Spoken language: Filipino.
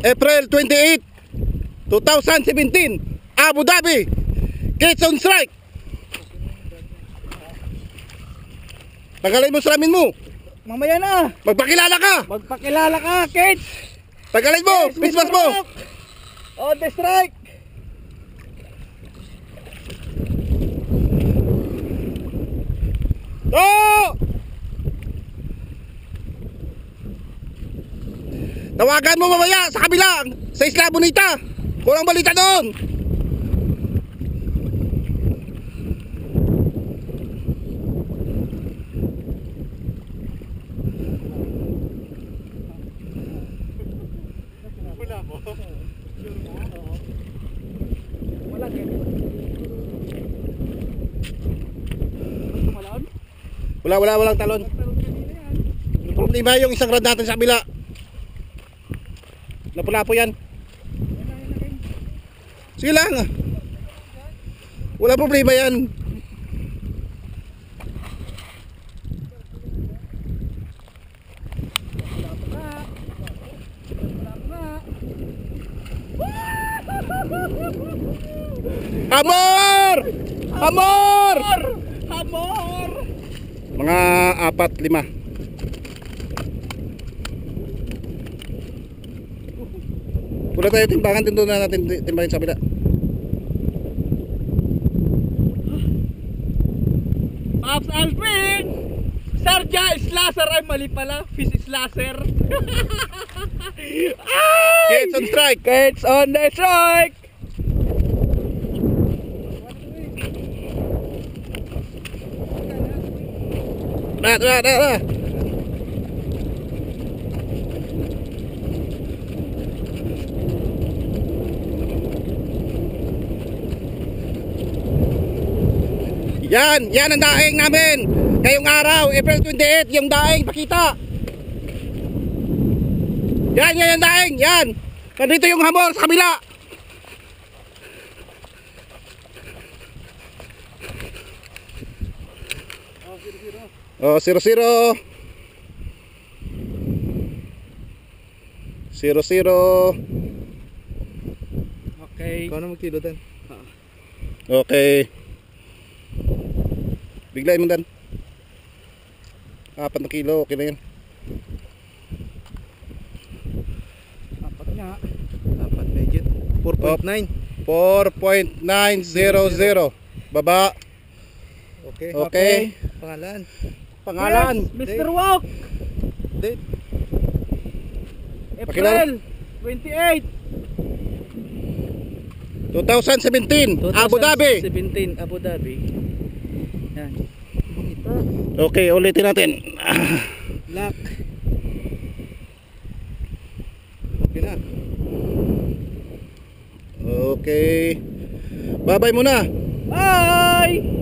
April 28, 2017, Abu Dhabi. Catch on strike. Tagalay mo salamin mo. Mamaya na. Magpakilala ka. Magpakilala ka, Kate. Tagalay mo. Pismas mo. On the strike. Oh! Tawagan mo mamaya sa kabila, sa Isla Bonita. Kulang balita doon. Walang talon. Problema yung isang rod natin sa kabila. Lapo-lapo yan. Sige lang. Wala problema yan. Hamor! Hamor! Hamor! Mga 4-5. Pula tayo timbangan, din doon na natin timbangin sa kabila. Pops Alvin! Sarja Slasher, ay mali pala. Fish Slasher. Catch on strike. Catch on the strike. Nah. Yan ang daing namin. Ngayong araw, April 28, yung daing pakita. Yan yung daing, yan. Nandito yung hamor sa kabila. Oh, 0-0. 0-0. Okay. Ikaw na magkilo dan. Okay. Biglayin mo dan. 4 na kilo, okay na yan. 4 nga. 4 medyo. 4.9. 4.900. Baba. Okay. Pangalan. Mr. Walk. Date. April 28. 2017, Abu Dhabi. 2017 Abu Dhabi. Yan. Ito. Okay, ulitin natin. Lock. Okay na. Okay. Bye-bye muna. Bye!